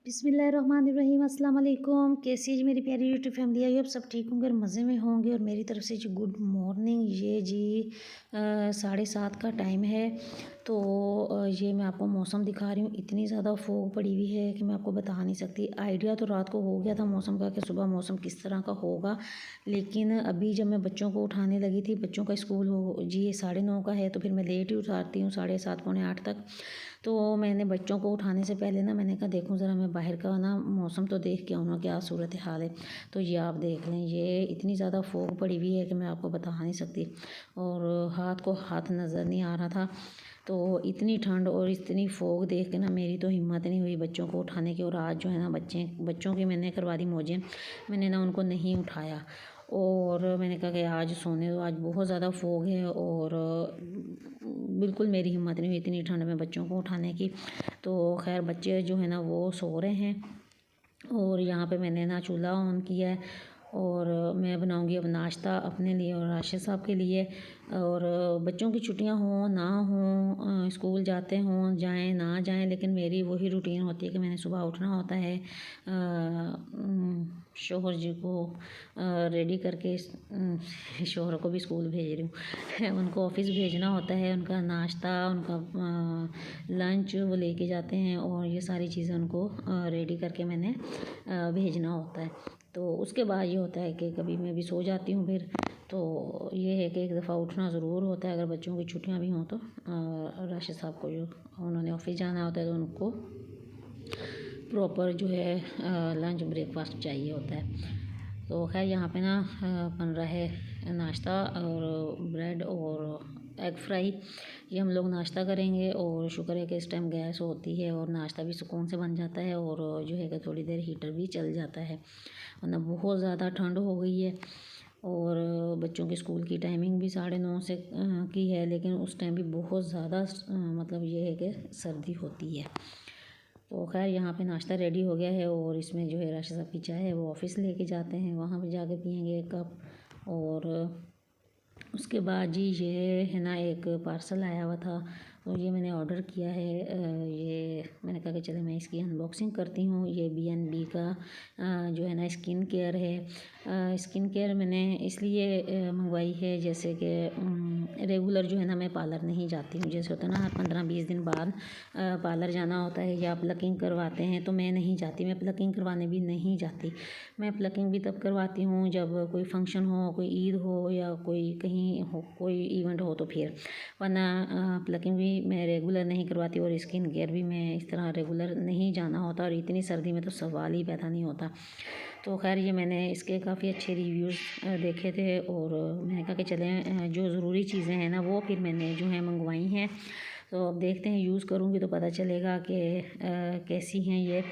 बिस्मिल्लाहिर्रहमानिर्रहीम अस्सलाम वालेकुम। कैसी है जी मेरी प्यारी यूट्यूब फैमिली? आई होप सब ठीक होंगे और मज़े में होंगे। और मेरी तरफ से जी गुड मॉर्निंग। ये जी 7:30 का टाइम है। तो ये मैं आपको मौसम दिखा रही हूँ। इतनी ज़्यादा फोग पड़ी हुई है कि मैं आपको बता नहीं सकती। आइडिया तो रात को हो गया था मौसम का कि सुबह मौसम किस तरह का होगा, लेकिन अभी जब मैं बच्चों को उठाने लगी थी, बच्चों का स्कूल हो जी 9:30 का है, तो फिर मैं लेट ही उठाती हूँ 7:30 पौने 8 तक। तो मैंने बच्चों को उठाने से पहले ना मैंने कहा देखूं ज़रा मैं बाहर का ना मौसम तो देख के आऊँ ना क्या सूरत हाल है। तो ये आप देख लें, ये इतनी ज़्यादा फोग पड़ी हुई है कि मैं आपको बता नहीं सकती। और हाथ को हाथ नज़र नहीं आ रहा था। तो इतनी ठंड और इतनी फोग देख के ना मेरी तो हिम्मत नहीं हुई बच्चों को उठाने की। और आज जो है ना बच्चों की मैंने करवा दी मौजें। मैंने ना उनको नहीं उठाया और मैंने कहा कि आज सोने दो, आज बहुत ज़्यादा फोग है। और बिल्कुल मेरी हिम्मत नहीं हुई इतनी ठंड में बच्चों को उठाने की। तो खैर बच्चे जो है ना वो सो रहे हैं और यहाँ पे मैंने ना चूल्हा ऑन किया है। और मैं बनाऊंगी अब नाश्ता अपने लिए और राशिद साहब के लिए। और बच्चों की छुट्टियां हों ना हों, स्कूल जाते हों जाएं ना जाएं, लेकिन मेरी वही रूटीन होती है कि मैंने सुबह उठना होता है। शोहर जी को रेडी करके शोहर को भी स्कूल भेज रही हूँ उनको ऑफिस भेजना होता है। उनका नाश्ता, उनका लंच वो लेके जाते हैं और ये सारी चीज़ें उनको रेडी करके मैंने भेजना होता है। तो उसके बाद ये होता है कि कभी मैं भी सो जाती हूँ फिर। तो ये है कि एक दफ़ा उठना ज़रूर होता है अगर बच्चों की छुट्टियाँ भी हों तो। राशिद साहब को जो उन्होंने ऑफिस जाना होता है तो उनको प्रॉपर जो है लंच ब्रेकफास्ट चाहिए होता है। तो खैर यहाँ पे ना बन रहा है नाश्ता और ब्रेड और एग फ्राई। ये हम लोग नाश्ता करेंगे और शुक्र है कि इस टाइम गैस होती है और नाश्ता भी सुकून से बन जाता है और जो है कि थोड़ी देर हीटर भी चल जाता है, वरना बहुत ज़्यादा ठंड हो गई है। और बच्चों के स्कूल की टाइमिंग भी 9:30 से की है, लेकिन उस टाइम भी बहुत ज़्यादा मतलब ये है कि सर्दी होती है। तो खैर यहाँ पे नाश्ता रेडी हो गया है और इसमें जो है राशिद साहब की चाय है वो ऑफिस लेके जाते हैं, वहाँ पे जाके पियेंगे एक कप। और उसके बाद जी ये है ना एक पार्सल आया हुआ था, तो ये मैंने ऑर्डर किया है। ये मैंने कहा कि चले मैं इसकी अनबॉक्सिंग करती हूँ। ये B&B का जो है ना स्किन केयर है। स्किन केयर मैंने इसलिए मंगवाई है जैसे कि रेगुलर जो है ना मैं पार्लर नहीं जाती हूँ। जैसे होता है ना हर 15-20 दिन बाद पार्लर जाना होता है या प्लकिंग करवाते हैं, तो मैं नहीं जाती, मैं प्लकिंग करवाने भी नहीं जाती। मैं प्लकिंग भी तब करवाती हूँ जब कोई फंक्शन हो, कोई ईद हो या कोई कहीं हो, कोई इवेंट हो तो फिर, वरना प्लकिंग भी मैं रेगुलर नहीं करवाती और स्किन केयर भी मैं इस तरह रेगुलर नहीं जाना होता। और इतनी सर्दी में तो सवाल ही पैदा नहीं होता। तो खैर ये मैंने इसके काफ़ी अच्छे रिव्यूज़ देखे थे और मैंने कहा कि चलें जो ज़रूरी चीज़ें हैं ना वो फिर मैंने जो है मंगवाई हैं। तो अब देखते हैं, यूज़ करूँगी तो पता चलेगा कि कैसी हैं ये।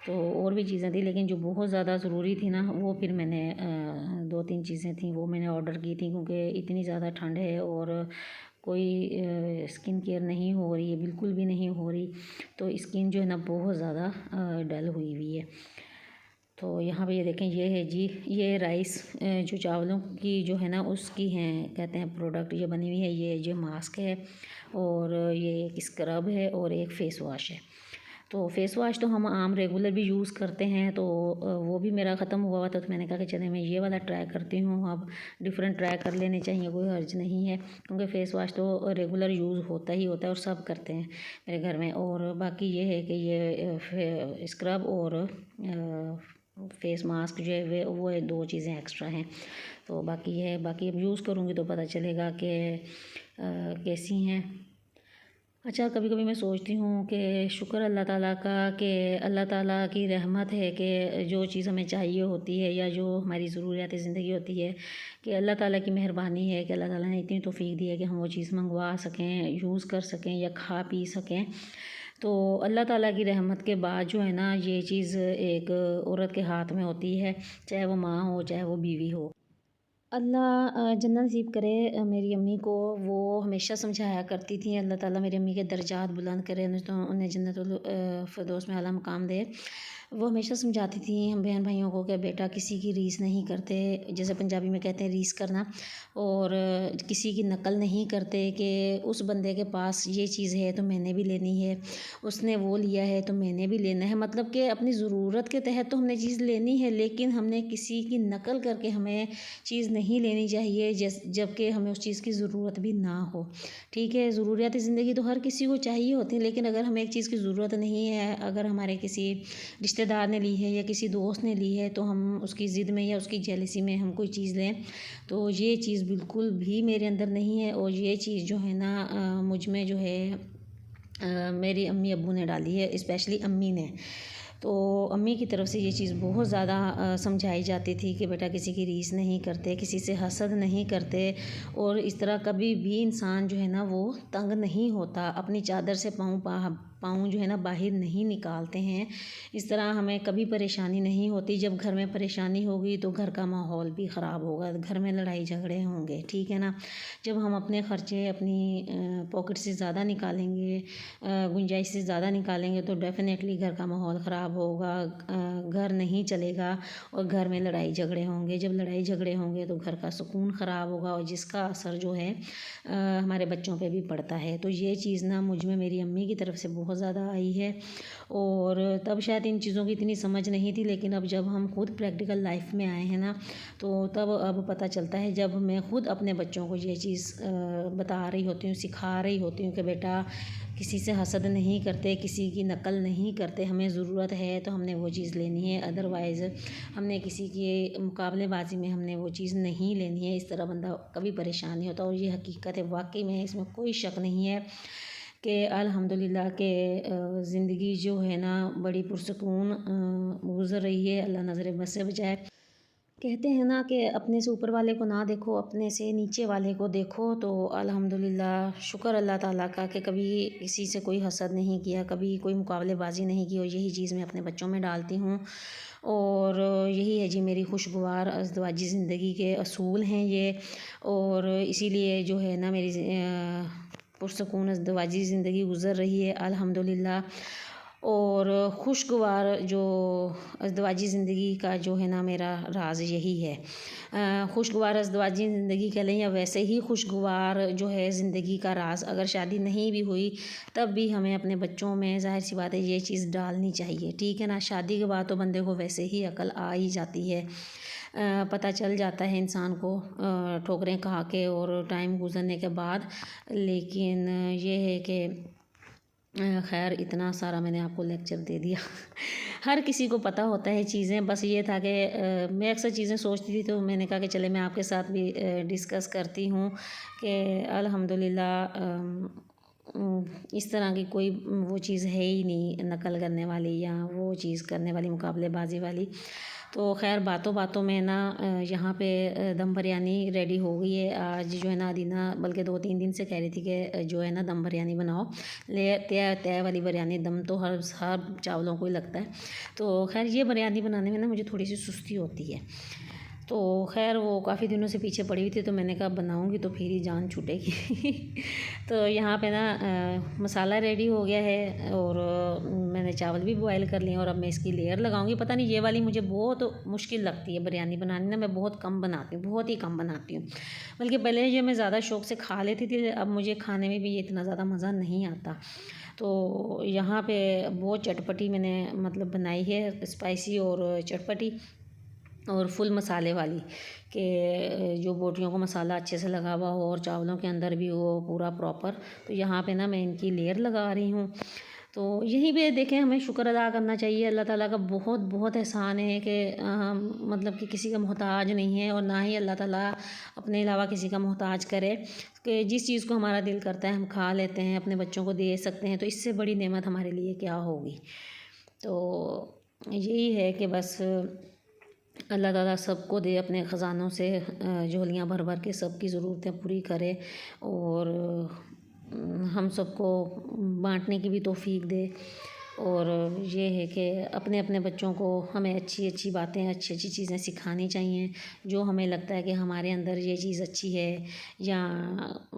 तो और भी चीज़ें थी लेकिन जो बहुत ज़्यादा ज़रूरी थी ना वो फिर मैंने 2-3 चीज़ें थी वो मैंने ऑर्डर की थी, क्योंकि इतनी ज़्यादा ठंड है और कोई स्किन केयर नहीं हो रही है, बिल्कुल भी नहीं हो रही। तो स्किन जो है ना बहुत ज़्यादा डल हुई हुई है। तो यहाँ पे ये देखें, ये है जी ये राइस जो चावलों की जो है ना उसकी हैं कहते हैं प्रोडक्ट ये बनी हुई है। ये मास्क है और ये एक स्क्रब है और एक फ़ेस वॉश है। तो फ़ेस वॉश तो हम आम रेगुलर भी यूज़ करते हैं, तो वो भी मेरा ख़त्म हुआ था। तो मैंने कहा कि चले मैं ये वाला ट्राई करती हूँ। अब डिफरेंट ट्राई कर लेने चाहिए, कोई हर्ज नहीं है, क्योंकि फ़ेस वॉश तो रेगुलर यूज़ होता ही होता है और सब करते हैं मेरे घर में। और बाकी ये है कि ये स्क्रब और फेस मास्क जो है वे वो 2 चीज़ें एक्स्ट्रा हैं। तो बाकी है, बाकी अब यूज़ करूँगी तो पता चलेगा कि कैसी हैं। अच्छा, कभी कभी मैं सोचती हूँ कि शुक्र अल्लाह ताला का कि अल्लाह ताला की रहमत है कि जो चीज़ हमें चाहिए होती है या जो हमारी ज़रूरियात ज़िंदगी होती है, कि अल्लाह ताला की मेहरबानी है कि अल्लाह ताला ने इतनी तौफ़ीक दी है कि हम वो चीज़ मंगवा सकें, यूज़ कर सकें या खा पी सकें। तो अल्लाह ताला की रहमत के बाद जो है ना ये चीज़ एक औरत के हाथ में होती है, चाहे वो माँ हो चाहे वो बीवी हो। अल्लाह जन्नत नसीब करे मेरी अम्मी को। वो हमेशा समझाया करती थी अल्लाह ताला मेरी अम्मी के दर्जात बुलंद करे, उन्हें तो उन्हें जन्नतुल फ़िरदौस में आला मकाम दे। वो हमेशा समझाती थी हम बहन भाइयों को कि बेटा किसी की रीस नहीं करते, जैसे पंजाबी में कहते हैं रीस करना, और किसी की नकल नहीं करते कि उस बंदे के पास ये चीज़ है तो मैंने भी लेनी है, उसने वो लिया है तो मैंने भी लेना है। मतलब कि अपनी ज़रूरत के तहत तो हमने चीज़ लेनी है, लेकिन हमने किसी की नकल करके हमें चीज़ नहीं लेनी चाहिए जबकि हमें उस चीज़ की ज़रूरत भी ना हो। ठीक है, ज़रूरियात ज़िंदगी तो हर किसी को चाहिए होती है, लेकिन अगर हमें एक चीज़ की ज़रूरत नहीं है, अगर हमारे किसी रिश्तेदार ने ली है या किसी दोस्त ने ली है, तो हम उसकी ज़िद में या उसकी जेलसी में हम कोई चीज़ लें, तो ये चीज़ बिल्कुल भी मेरे अंदर नहीं है। और ये चीज़ जो है ना मुझ में जो है मेरी अम्मी अब्बू ने डाली है, स्पेशली अम्मी ने। तो अम्मी की तरफ से ये चीज़ बहुत ज़्यादा समझाई जाती थी कि बेटा किसी की रीस नहीं करते, किसी से हसद नहीं करते, और इस तरह कभी भी इंसान जो है ना वो तंग नहीं होता, अपनी चादर से पाँव जो है ना बाहर नहीं निकालते हैं। इस तरह हमें कभी परेशानी नहीं होती। जब घर में परेशानी होगी तो घर का माहौल भी ख़राब होगा, घर में लड़ाई झगड़े होंगे, ठीक है ना। जब हम अपने ख़र्चे अपनी पॉकेट से ज़्यादा निकालेंगे, गुंजाइश से ज़्यादा निकालेंगे, तो डेफ़िनेटली घर का माहौल ख़राब होगा, घर नहीं चलेगा और घर में लड़ाई झगड़े होंगे। जब लड़ाई झगड़े होंगे तो घर का सुकून ख़राब होगा, और जिसका असर जो है हमारे बच्चों पे भी पड़ता है। तो ये चीज़ ना मुझ में मेरी अम्मी की तरफ से बहुत ज़्यादा आई है, और तब शायद इन चीज़ों की इतनी समझ नहीं थी, लेकिन अब जब हम खुद प्रैक्टिकल लाइफ में आए हैं ना, तो तब अब पता चलता है, जब मैं खुद अपने बच्चों को ये चीज़ बता रही होती हूँ, सिखा रही होती हूँ कि बेटा किसी से हसद नहीं करते, किसी की नकल नहीं करते, हमें ज़रूरत है तो हमने वो चीज़ लेनी है, अदरवाइज़ हमने किसी के मुकाबलेबाजी में हमने वो चीज़ नहीं लेनी है। इस तरह बंदा कभी परेशान नहीं होता, और ये हकीकत है, वाकई में इसमें कोई शक नहीं है कि अल्हम्दुलिल्लाह के ज़िंदगी जो है ना बड़ी पुरसकून गुज़र रही है। अल्लाह नज़र बद से बचाए। कहते हैं ना कि अपने से ऊपर वाले को ना देखो, अपने से नीचे वाले को देखो। तो अल्हम्दुलिल्लाह शुक्र अल्लाह ताला का कि कभी किसी से कोई हसद नहीं किया, कभी कोई मुकाबलेबाजी नहीं की, और यही चीज़ मैं अपने बच्चों में डालती हूँ। और यही है जी मेरी खुशगवार अज़दवाजी ज़िंदगी के असूल हैं ये, और इसीलिए जो है ना मेरी पुरसकून अज़दवाजी ज़िंदगी गुज़र रही है अल्हम्दुलिल्लाह। और खुशगवार जो अज़दवाजी ज़िंदगी का जो है ना मेरा राज यही है। खुशगवार अज़दवाजी ज़िंदगी कह लें या वैसे ही खुशगवार जो है ज़िंदगी का राज, अगर शादी नहीं भी हुई तब भी हमें अपने बच्चों में ज़ाहिर सी बात है ये चीज़ डालनी चाहिए, ठीक है ना। शादी के बाद तो बंदे को वैसे ही अकल आ ही जाती है, पता चल जाता है इंसान को ठोकरें खा के और टाइम गुजरने के बाद। लेकिन ये है कि खैर इतना सारा मैंने आपको लेक्चर दे दिया। हर किसी को पता होता है चीज़ें, बस ये था कि मैं अक्सर चीज़ें सोचती थी, तो मैंने कहा कि चले मैं आपके साथ भी डिस्कस करती हूँ कि अल्हम्दुलिल्लाह इस तरह की कोई वो चीज़ है ही नहीं नकल करने वाली या वो चीज़ करने वाली मुकाबलेबाजी वाली। तो खैर बातों बातों में ना यहाँ पे दम बिरयानी रेडी हो गई है। आज जो है ना अदीना बल्कि 2-3 दिन से कह रही थी कि जो है ना दम बिरयानी बनाओ, ले तय तय वाली बिरयानी, दम तो हर चावलों को ही लगता है। तो खैर ये बिरयानी बनाने में ना मुझे थोड़ी सी सुस्ती होती है, तो खैर वो काफ़ी दिनों से पीछे पड़ी हुई थी, तो मैंने कहा बनाऊंगी तो फिर ही जान छूटेगी। तो यहाँ पे ना मसाला रेडी हो गया है, और मैंने चावल भी बॉयल कर लिए, और अब मैं इसकी लेयर लगाऊंगी। पता नहीं ये वाली मुझे बहुत मुश्किल लगती है बिरयानी बनानी ना, मैं बहुत कम बनाती हूँ, बहुत ही कम बनाती हूँ। बल्कि पहले ये मैं ज़्यादा शौक़ से खा लेती थी, अब मुझे खाने में भी ये इतना ज़्यादा मज़ा नहीं आता। तो यहाँ पे बहुत चटपटी मैंने मतलब बनाई है, स्पाइसी और चटपटी और फुल मसाले वाली, कि जो बोटियों को मसाला अच्छे से लगा हुआ हो और चावलों के अंदर भी हो पूरा प्रॉपर। तो यहाँ पे ना मैं इनकी लेयर लगा रही हूँ। तो यही भी देखें, हमें शुक्र अदा करना चाहिए, अल्लाह ताला का बहुत बहुत एहसान है कि हम मतलब कि किसी का मोहताज नहीं है, और ना ही अल्लाह ताला अपने अलावा किसी का मोहताज करे, कि जिस चीज़ को हमारा दिल करता है हम खा लेते हैं, अपने बच्चों को दे सकते हैं, तो इससे बड़ी नेमत हमारे लिए क्या होगी। तो यही है कि बस अल्लाह ताला सबको दे अपने ख़ज़ानों से, झोलियाँ भर भर के सबकी ज़रूरतें पूरी करे, और हम सबको बांटने की भी तौफ़ीक दे। और ये है कि अपने अपने बच्चों को हमें अच्छी अच्छी बातें, अच्छी अच्छी चीज़ें सिखानी चाहिए। जो हमें लगता है कि हमारे अंदर ये चीज़ अच्छी है, या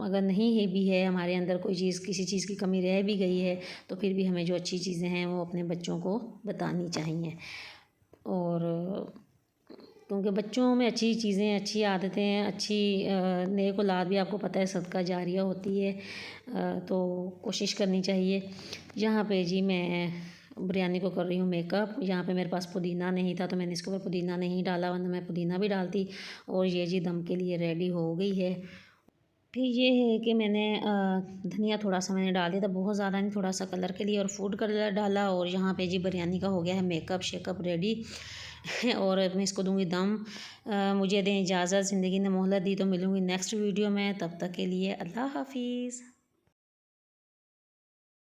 अगर नहीं है भी है हमारे अंदर कोई चीज़, किसी चीज़ की कमी रह भी गई है, तो फिर भी हमें जो अच्छी चीज़ें हैं वो अपने बच्चों को बतानी चाहिए। और क्योंकि बच्चों में अच्छी चीज़ें, अच्छी आदतें, अच्छी नेक औलाद भी आपको पता है सदका जारिया होती है। तो कोशिश करनी चाहिए। यहाँ पे जी मैं बिरयानी को कर रही हूँ मेकअप। यहाँ पे मेरे पास पुदीना नहीं था तो मैंने इसके ऊपर पुदीना नहीं डाला, वरना मैं पुदीना भी डालती। और ये जी दम के लिए रेडी हो गई है। फिर ये है कि मैंने धनिया थोड़ा सा मैंने डाल दिया था, बहुत ज़्यादा नहीं, थोड़ा सा कलर के लिए, और फूड कलर डाला। और यहाँ पे जी बिरयानी का हो गया है मेकअप शेकअप रेडी। और मैं इसको दूंगी दम। मुझे दें इजाज़त, ज़िंदगी ने मोहलत दी तो मिलूंगी नेक्स्ट वीडियो में। तब तक के लिए अल्लाह हाफिज़।